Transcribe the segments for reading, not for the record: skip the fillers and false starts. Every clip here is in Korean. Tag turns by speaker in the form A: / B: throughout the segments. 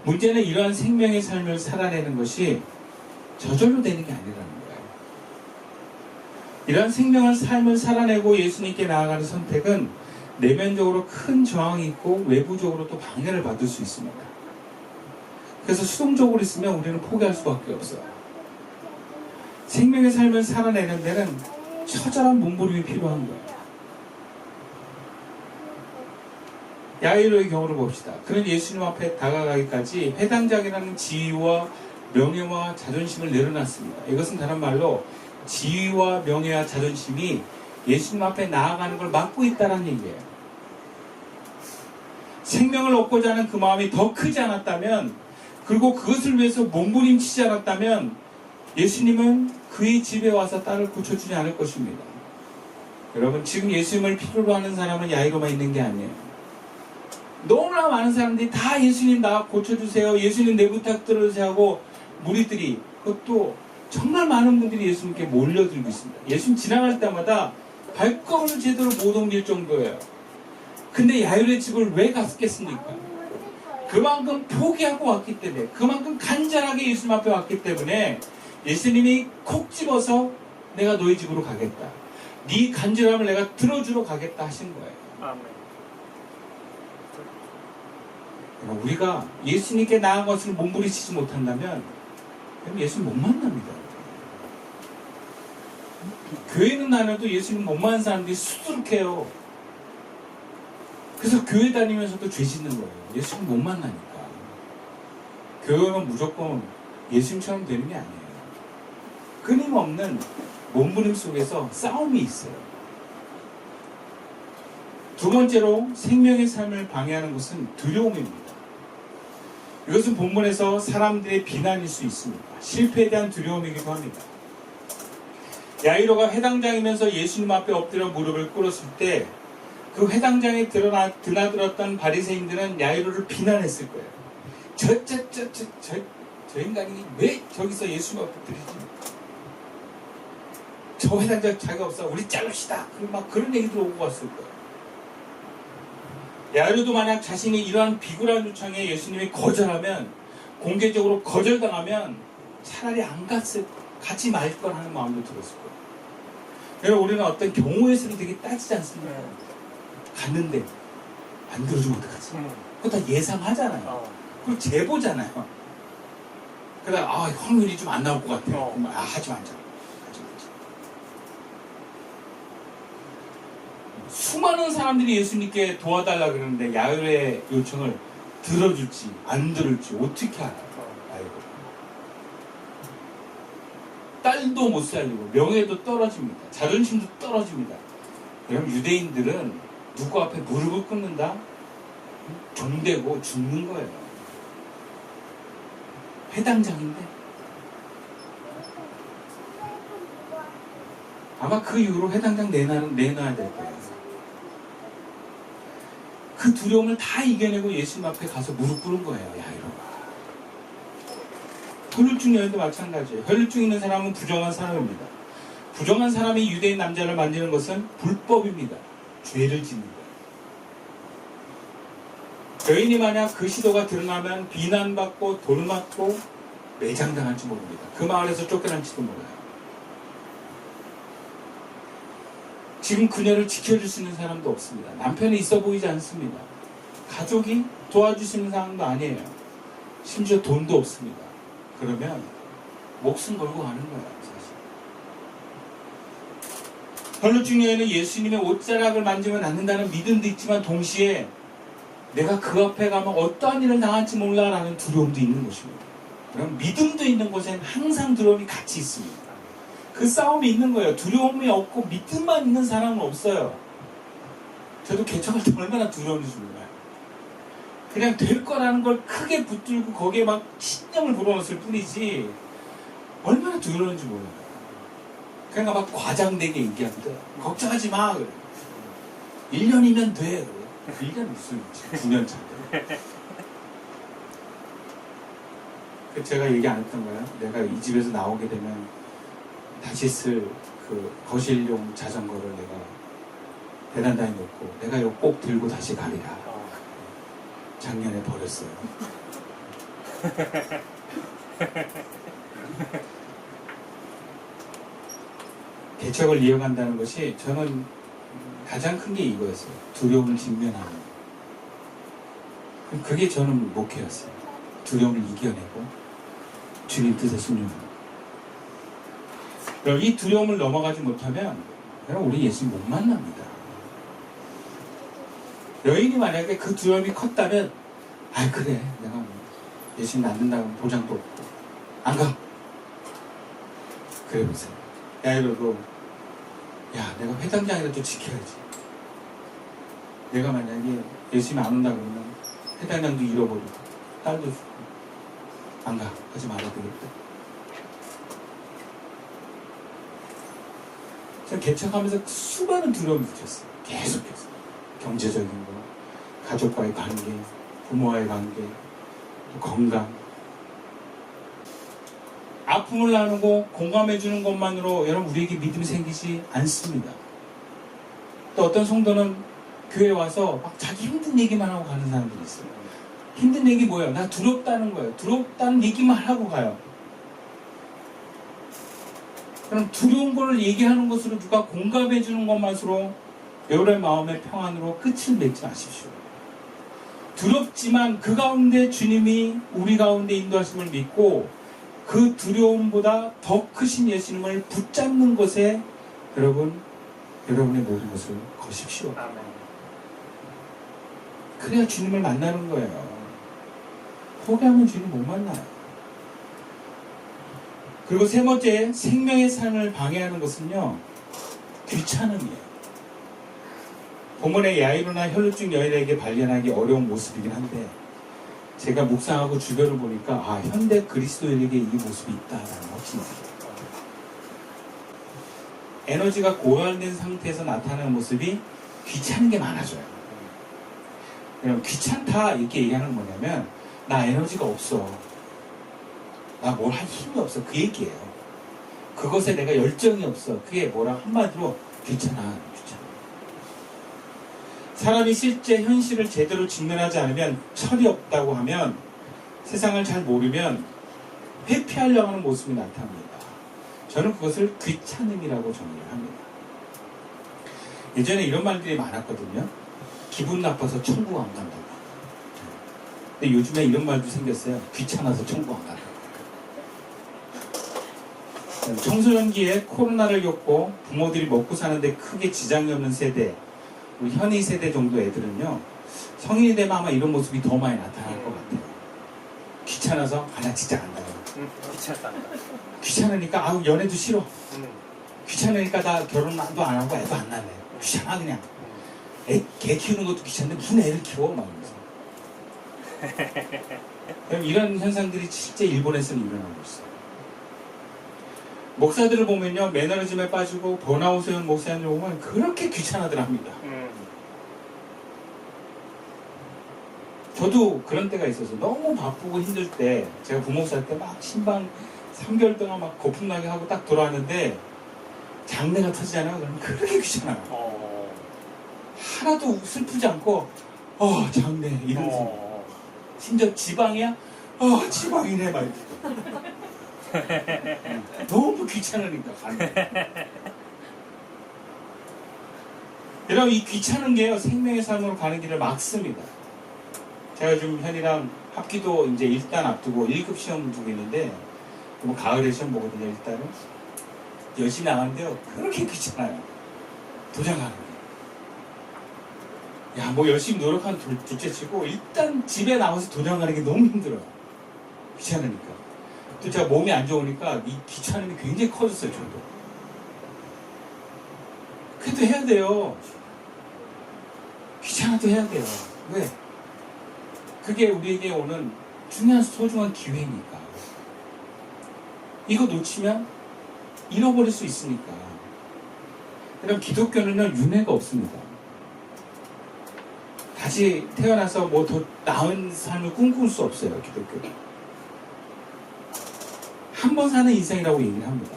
A: 문제는 이러한 생명의 삶을 살아내는 것이 저절로 되는 게 아니라는 거예요. 이러한 생명의 삶을 살아내고 예수님께 나아가는 선택은 내면적으로 큰 저항이 있고 외부적으로 또 방해를 받을 수 있습니다. 그래서 수동적으로 있으면 우리는 포기할 수밖에 없어요. 생명의 삶을 살아내는 데는 처절한 몸부림이 필요한 거예요. 야이로의 경우를 봅시다. 그는 예수님 앞에 다가가기까지 회당장이라는 지위와 명예와 자존심을 내려놨습니다. 이것은 다른 말로 지위와 명예와 자존심이 예수님 앞에 나아가는 걸 막고 있다는 얘기예요. 생명을 얻고자 하는 그 마음이 더 크지 않았다면, 그리고 그것을 위해서 몸부림치지 않았다면 예수님은 그의 집에 와서 딸을 고쳐주지 않을 것입니다. 여러분, 지금 예수님을 필요로 하는 사람은 야이로만 있는 게 아니에요. 너무나 많은 사람들이 다 예수님 나 고쳐주세요, 예수님 내 부탁 들어주세요 하고 무리들이, 그것도 정말 많은 분들이 예수님께 몰려들고 있습니다. 예수님 지나갈 때마다 발걸음을 제대로 못 옮길 정도예요. 근데 야이로의 집을 왜 갔겠습니까? 그만큼 포기하고 왔기 때문에, 그만큼 간절하게 예수님 앞에 왔기 때문에 예수님이 콕 집어서 내가 너희 집으로 가겠다, 네 간절함을 내가 들어주러 가겠다 하신 거예요.
B: 아멘.
A: 우리가 예수님께 나아간 것을 몸부림치지 못한다면 그럼 예수님 못 만납니다. 교회는 다녀도 예수님 못 만난 사람들이 수두룩해요. 그래서 교회 다니면서도 죄 짓는 거예요. 예수님 못 만나니까. 교회는 무조건 예수님처럼 되는 게 아니에요. 끊임없는 몸부림 속에서 싸움이 있어요. 두 번째로 생명의 삶을 방해하는 것은 두려움입니다. 이것은 본문에서 사람들의 비난일 수 있습니다. 실패에 대한 두려움이기도 합니다. 야이로가 회당장이면서 예수님 앞에 엎드려 무릎을 꿇었을 때 그 회당장에 드나들었던 바리새인들은 야이로를 비난했을 거예요. 저 인간이 왜 저기서 예수님 앞에 들이지? 저 회당장 자기가 없어, 우리 자릅시다. 막 그런 얘기들 오고 갔을 거예요. 야이로도 만약 자신이 이러한 비굴한 요청에 예수님이 거절하면, 공개적으로 거절당하면 차라리 안 가지 말 걸 하는 마음도 들었을 거예요. 여러분, 우리는 어떤 경우에서는 되게 따지지 않습니까? 갔는데 안 들어주면 어떡하지? 그거 다 예상하잖아요. 그리고 제보잖아요. 그러다가 확률이 좀 안 나올 것 같아요. 하지 말자. 수많은 사람들이 예수님께 도와달라 그러는데 야이로의 요청을 들어줄지 안 들을지 어떻게 알아요? 아이고. 딸도 못 살리고 명예도 떨어집니다. 자존심도 떨어집니다. 그럼 유대인들은 누구 앞에 무릎을 꿇는다? 종되고 죽는 거예요. 회당장인데 아마 그 이후로 회당장 내놔야 될 거예요. 그 두려움을 다 이겨내고 예수님 앞에 가서 무릎 꿇은 거예요, 야이로가. 혈루증 여인도 마찬가지예요. 혈루증 있는 사람은 부정한 사람입니다. 부정한 사람이 유대인 남자를 만지는 것은 불법입니다. 죄를 짓는 거예요. 여인이 만약 그 시도가 드러나면 비난받고 돌맞고 매장당할지 모릅니다. 그 마을에서 쫓겨날지도 몰라요. 지금 그녀를 지켜줄 수 있는 사람도 없습니다. 남편이 있어 보이지 않습니다. 가족이 도와줄 수 있는 상황도 아니에요. 심지어 돈도 없습니다. 그러면 목숨 걸고 가는 거예요. 혈루증 여인은 예수님의 옷자락을 만지면 낫는다는 믿음도 있지만 동시에 내가 그 앞에 가면 어떠한 일을 당할지 몰라라는 두려움도 있는 것입니다. 그럼 믿음도 있는 곳엔 항상 두려움이 같이 있습니다. 그 싸움이 있는 거예요. 두려움이 없고 믿음만 있는 사람은 없어요. 저도 개척할 때 얼마나 두려운지 몰라요. 그냥 될 거라는 걸 크게 붙들고 거기에 막 신념을 불어넣었을 뿐이지 얼마나 두려운지 몰라요. 그러니까 막 과장되게 얘기합니다. 걱정하지 마. 그래. 1년이면 돼. 그래. 1년 무슨 9년 차인데. 제가 얘기 안 했던 거예요. 내가 이 집에서 나오게 되면 다시 쓸 그 거실용 자전거를 내가 베란다에 놓고 내가 이거 꼭 들고 다시 가리라. 작년에 버렸어요. 개척을 이어간다는 것이 저는 가장 큰 게 이거였어요. 두려움을 직면하는. 그게 저는 목표였어요. 두려움을 이겨내고 주님 뜻에 순종하는. 그럼 이 두려움을 넘어가지 못하면 우리 예수님 못 만납니다. 여인이 만약에 그 두려움이 컸다면 아 그래 내가 예수님 만난다고 보장도 없고 안 가. 그래 보세요. 야이로도 야 내가 회당장이라도 지켜야지. 내가 만약에 예수님 안 온다 그러면 회당장도 잃어버리고 딸도 죽고 안 가. 하지 말아야 되겠다. 제가 개척하면서 수많은 두려움이 붙였어요. 계속해서. 경제적인 거, 가족과의 관계, 부모와의 관계, 또 건강. 아픔을 나누고 공감해주는 것만으로 여러분 우리에게 믿음이 생기지 않습니다. 또 어떤 성도는 교회에 와서 막 자기 힘든 얘기만 하고 가는 사람들이 있어요. 힘든 얘기 뭐예요? 나 두렵다는 거예요. 두렵다는 얘기만 하고 가요. 그럼 두려운 걸 얘기하는 것으로 누가 공감해 주는 것만으로 여러분의 마음의 평안으로 끝을 맺지 마십시오. 두렵지만 그 가운데 주님이 우리 가운데 인도하심을 믿고 그 두려움보다 더 크신 예수님을 붙잡는 것에 여러분의 모든 것을 거십시오. 그래야 주님을 만나는 거예요. 포기하면 주님 못 만나요. 그리고 세 번째, 생명의 삶을 방해하는 것은요, 귀찮음이에요. 본문의 야이로나 혈루증 여인에게 발견하기 어려운 모습이긴 한데, 제가 묵상하고 주변을 보니까, 아, 현대 그리스도인에게 이 모습이 있다라는 확신이 들어요. 에너지가 고갈된 상태에서 나타나는 모습이 귀찮은 게 많아져요. 그럼 귀찮다, 이렇게 얘기하는 건 뭐냐면, 나 에너지가 없어. 나 뭘 할 힘이 없어. 그 얘기예요. 그것에 내가 열정이 없어. 그게 뭐라 한마디로 귀찮아. 사람이 실제 현실을 제대로 직면하지 않으면 철이 없다고 하면 세상을 잘 모르면 회피하려고 하는 모습이 나타납니다. 저는 그것을 귀찮음이라고 정의를 합니다. 예전에 이런 말들이 많았거든요. 기분 나빠서 천국 안 간다고. 근데 요즘에 이런 말도 생겼어요. 귀찮아서 천국 안 간다고. 청소년기에 코로나를 겪고 부모들이 먹고 사는데 크게 지장이 없는 세대, 우리 현이 세대 정도 애들은요, 성인이 되면 아마 이런 모습이 더 많이 나타날 것 같아요. 귀찮아서 나 진짜 안 가요. 귀찮으니까 아우 연애도 싫어. 귀찮으니까 나 결혼도 안 하고 애도 안 낳네. 귀찮아 그냥. 개 키우는 것도 귀찮은데 무슨 애를 키워? 막 이러면서. 이런 현상들이 실제 일본에서는 일어나고 있어요. 목사들을 보면요, 매너리즘에 빠지고 번아웃에 온 목사님을 보면 그렇게 귀찮아들 합니다. 저도 그런 때가 있어서 너무 바쁘고 힘들 때, 제가 부목사 때 막 신방 3개월 동안 막 거품나게 하고 딱 돌아왔는데 장례가 터지잖아요. 그러면 그렇게 귀찮아요. 하나도 슬프지 않고 장례 이러면서 심지어 지방이야? 지방이네 막 너무 귀찮으니까 가는 여러분, 이 귀찮은 게요, 생명의 삶으로 가는 길을 막습니다. 제가 지금 현이랑 합기도 이제 일단 앞두고 1급 시험 두고 있는데, 뭐 가을에 시험 보거든요. 일단은 열심히 나가는데요, 그렇게 귀찮아요. 도장하는 게. 야, 뭐 열심히 노력한 둘째 치고 일단 집에 나와서 도장하는 게 너무 힘들어요. 귀찮으니까. 또 제가 몸이 안 좋으니까 이 귀찮음이 굉장히 커졌어요. 저도. 그래도 해야 돼요. 귀찮아도 해야 돼요. 왜? 그게 우리에게 오는 중요한 소중한 기회니까. 이거 놓치면 잃어버릴 수 있으니까. 그럼 기독교는요, 윤회가 없습니다. 다시 태어나서 뭐 더 나은 삶을 꿈꿀 수 없어요, 기독교는. 한 번 사는 인생이라고 얘기를 합니다.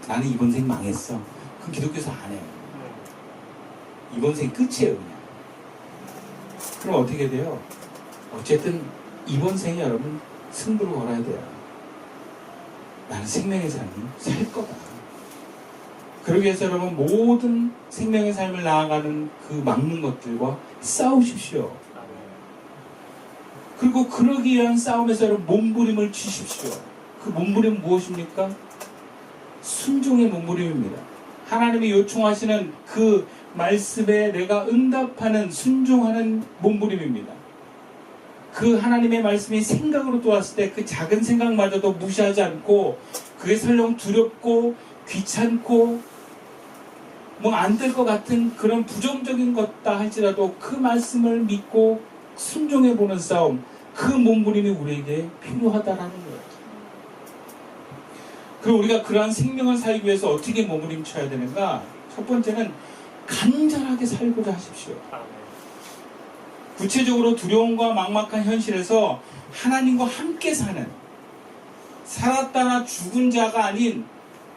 A: 나는 이번 생 망했어. 그럼 기독교에서 안 해요. 이번 생이 끝이에요, 그냥. 그럼 어떻게 돼요? 어쨌든 이번 생에 여러분 승부를 걸어야 돼요. 나는 생명의 삶을 살 거다. 그러기 위해서 여러분 모든 생명의 삶을 나아가는 그 막는 것들과 싸우십시오. 그리고 그러기 위한 싸움에서 여러분 몸부림을 치십시오. 그 몸부림은 무엇입니까? 순종의 몸부림입니다. 하나님이 요청하시는 그 말씀에 내가 응답하는 순종하는 몸부림입니다. 그 하나님의 말씀이 생각으로 들어왔을 때 그 작은 생각마저도 무시하지 않고 그게 설령 두렵고 귀찮고 뭐 안 될 것 같은 그런 부정적인 것다 할지라도 그 말씀을 믿고 순종해보는 싸움, 그 몸부림이 우리에게 필요하다라는 거예요. 그럼 우리가 그러한 생명을 살기 위해서 어떻게 몸부림쳐야 되는가? 첫 번째는 간절하게 살고자 하십시오. 구체적으로 두려움과 막막한 현실에서 하나님과 함께 사는, 살았다나 죽은 자가 아닌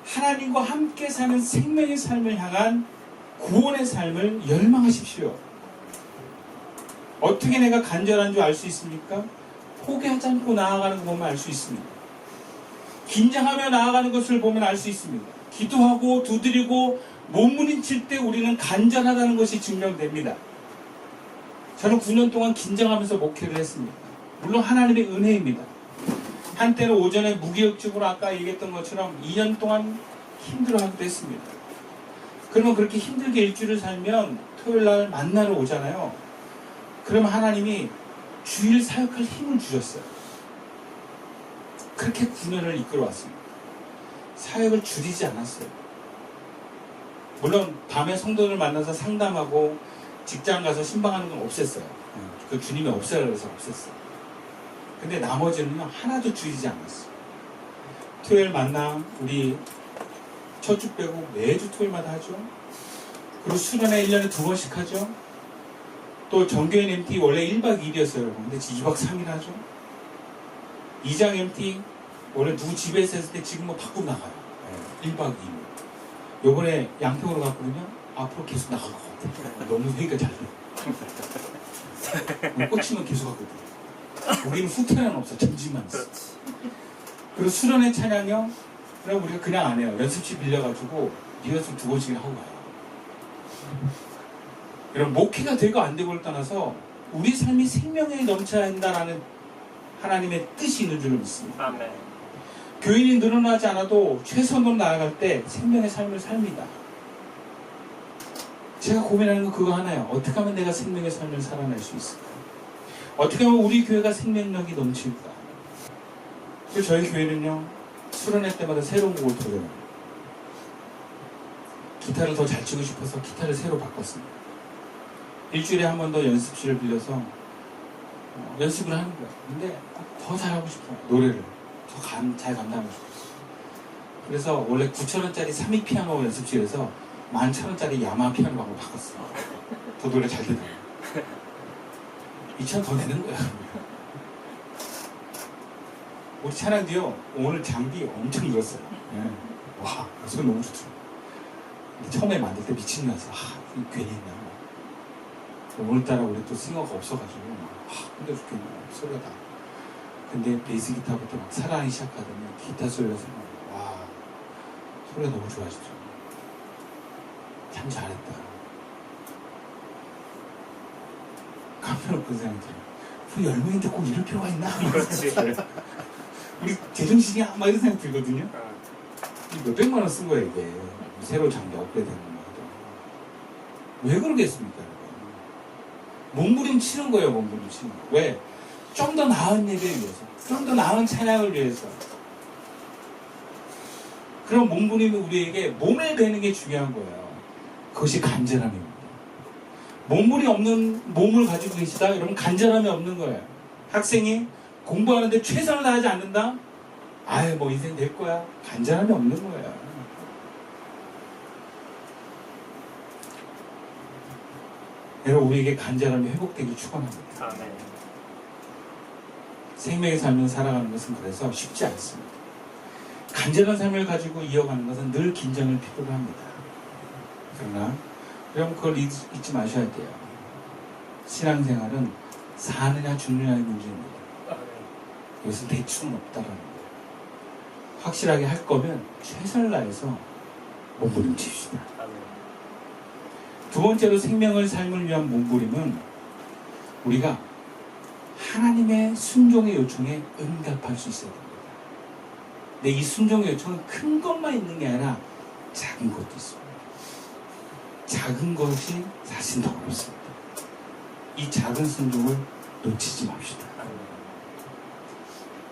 A: 하나님과 함께 사는 생명의 삶을 향한 구원의 삶을 열망하십시오. 어떻게 내가 간절한 줄 알 수 있습니까? 포기하지 않고 나아가는 거 보면 알 수 있습니다. 긴장하며 나아가는 것을 보면 알 수 있습니다. 기도하고 두드리고 몸부림칠 때 우리는 간절하다는 것이 증명됩니다. 저는 9년 동안 긴장하면서 목회를 했습니다. 물론 하나님의 은혜입니다. 한때는 오전에 무기력적으로 아까 얘기했던 것처럼 2년 동안 힘들어하기도 했습니다. 그러면 그렇게 힘들게 일주일을 살면 토요일날 만나러 오잖아요. 그러면 하나님이 주일 사역할 힘을 주셨어요. 그렇게 9년을 이끌어왔습니다. 사역을 줄이지 않았어요. 물론 밤에 성도들 만나서 상담하고 직장 가서 신방하는 건 없앴어요. 그 주님이 없애라 그래서 없앴어요. 근데 나머지는요 하나도 줄이지 않았어요. 토요일 만남 우리 첫 주 빼고 매주 토요일마다 하죠. 그리고 수련회 1년에 2번씩 하죠. 또 정교인 MT 원래 1박 2일이었어요 여러분. 근데 2박 3일 하죠. 이장 MT 원래 누구 집에서 했을 때 지금 뭐 바꾸고 나가요. 1박 2일. 요번에 양평으로 갔거든요. 앞으로 계속 나갈 것 같아요. 너무 회의가 잘 돼요. 꽂히면 계속 하거든요. 우리는 후퇴는 없어. 점심만 있어. 그리고 수련회 찬양요. 그럼 우리가 그냥 안 해요. 연습실 빌려가지고 리허설 2번씩 하고 가요. 이런 목회가 되고 안 되고를 떠나서 우리 삶이 생명에 넘쳐야 한다라는 하나님의 뜻이 있는 줄을 믿습니다.
B: 아멘.
A: 교인이 늘어나지 않아도 최선으로 나아갈 때 생명의 삶을 삽니다. 제가 고민하는 건 그거 하나예요. 어떻게 하면 내가 생명의 삶을 살아낼 수 있을까? 어떻게 하면 우리 교회가 생명력이 넘칠까? 그래서 저희 교회는요, 수련회 때마다 새로운 곡을 도전해요. 기타를 더 잘 치고 싶어서 기타를 새로 바꿨습니다. 일주일에 한 번 더 연습실을 빌려서 연습을 하는 거예요. 근데 더 잘하고 싶어요. 노래를 더 잘 감당하고 싶었어요. 그래서 원래 9,000원짜리 3위 피아노 연습실에서 11,000원짜리 야마 피아노하고 바꿨어요. 더 노래 잘 되더라고요. 2,000원 더 내는 거야. 우리 찬양도요 오늘 장비 엄청 늘었어요. 네. 와, 소리 너무 좋더라고요. 처음에 만들 때 미친 줄 알았어. 괜히 했나. 오늘따라 우리 또 싱어가 없어가지고 힘들어 죽겠네. 소리가 다. 근데 베이스 기타부터 막 살아나기 시작하더니 기타 소리가 와, 소리가 너무 좋아지죠. 참 잘했다. 깜짝 그 생각이 들어요. 우리 10명인데 꼭 이럴 필요가 있나?
B: 그렇지.
A: 우리 제정신이야? 막 이런 생각 들거든요. 몇백만 원 쓴 거예요, 이게. 새로 장비 업그레이드 하는 거거든. 왜 그러겠습니까? 몸부림 치는 거예요, 몸부림 치는 거. 왜? 좀 더 나은 예배를 위해서. 좀 더 나은 찬양을 위해서. 그런 몸부림이 우리에게 몸에 배는 게 중요한 거예요. 그것이 간절함입니다. 몸부림 없는 몸을 가지고 계시다? 여러분 간절함이 없는 거예요. 학생이 공부하는데 최선을 다하지 않는다? 아유 뭐 인생 될 거야. 간절함이 없는 거예요. 여러분 우리에게 간절함이 회복되기 축원합니다.
B: 아멘.
A: 생명의 삶을 살아가는 것은 그래서 쉽지 않습니다. 간절한 삶을 가지고 이어가는 것은 늘 긴장을 필요로 합니다. 그러나 여러분 그걸 잊지 마셔야 돼요. 신앙생활은 사느냐 죽느냐의 문제입니다. 이것은 대충은 없다라는 거예요. 확실하게 할 거면 최선을 다해서 몸부림칩시다. 두 번째로 생명을 삶을 위한 몸부림은 우리가 하나님의 순종의 요청에 응답할 수 있어야 됩니다. 근데 이 순종의 요청은 큰 것만 있는 게 아니라 작은 것도 있습니다. 작은 것이 사실 더 어렵습니다. 이 작은 순종을 놓치지 맙시다.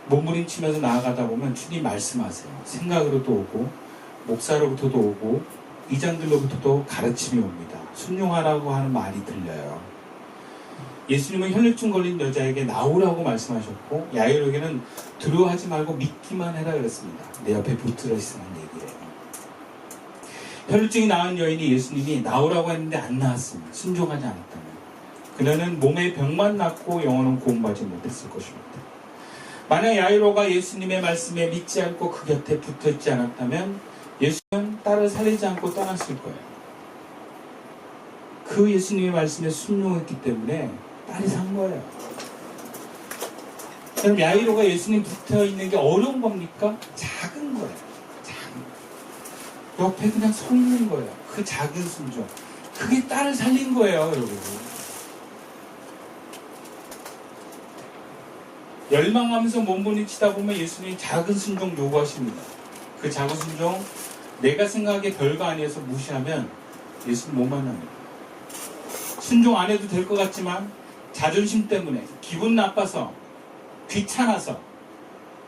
A: 몸부림치면서 나아가다 보면 주님 말씀하세요. 생각으로도 오고 목사로부터도 오고 이장들로부터도 가르침이 옵니다. 순종하라고 하는 말이 들려요. 예수님은 혈류증 걸린 여자에게 나오라고 말씀하셨고 야이로에게는 두려워하지 말고 믿기만 해라 그랬습니다. 내 옆에 붙들어 있으라는 얘기예요. 혈류증이 나은 여인이 예수님이 나오라고 했는데 안 나왔습니다. 순종하지 않았다면 그녀는 몸에 병만 낫고 영혼은 구원받지 못했을 것입니다. 만약 야이로가 예수님의 말씀에 믿지 않고 그 곁에 붙어있지 않았다면 예수님은 딸을 살리지 않고 떠났을 거예요. 그 예수님의 말씀에 순종했기 때문에 딸이 산 거예요. 그럼 야이로가 예수님 붙어있는 게 어려운 겁니까? 작은 거예요. 작은 거. 옆에 그냥 서 있는 거예요. 그 작은 순종. 그게 딸을 살린 거예요, 여러분. 열망하면서 몸부림치다 보면 예수님이 작은 순종 요구하십니다. 그 작은 순종 내가 생각하기에 별거 아니어서 무시하면 예수님 못 만납니다. 순종 안 해도 될 것 같지만 자존심 때문에 기분 나빠서 귀찮아서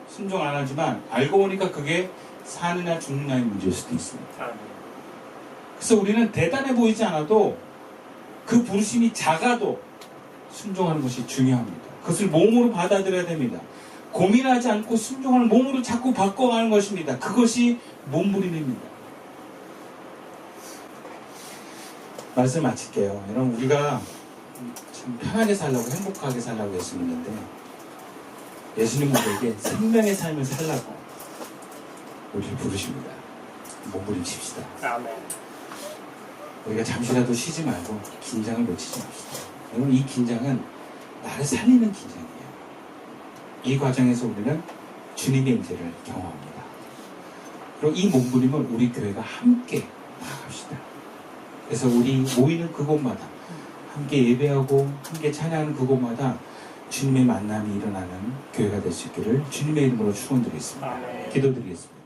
A: 순종 안 하지만 알고 보니까 그게 사느냐 죽느냐의 문제일 수도 있습니다. 그래서 우리는 대단해 보이지 않아도 그 부르심이 작아도 순종하는 것이 중요합니다. 그것을 몸으로 받아들여야 됩니다. 고민하지 않고 순종하는 몸으로 자꾸 바꿔가는 것입니다. 그것이 몸부림입니다. 말씀 마칠게요. 여러분 우리가 참 편하게 살라고 행복하게 살라고 예수님인데 예수님 우리에게 생명의 삶을 살라고 우리를 부르십니다. 몸부림칩시다.
B: 아멘.
A: 우리가 잠시라도 쉬지 말고 긴장을 놓치지 맙시다. 여러분 이 긴장은 나를 살리는 긴장이에요. 이 과정에서 우리는 주님의 임재를 경험합니다. 그리고 이 몸부림을 우리 교회가 함께 나아갑시다. 그래서 우리 모이는 그곳마다 함께 예배하고 함께 찬양하는 그곳마다 주님의 만남이 일어나는 교회가 될 수 있기를 주님의 이름으로 축원드리겠습니다. 기도드리겠습니다.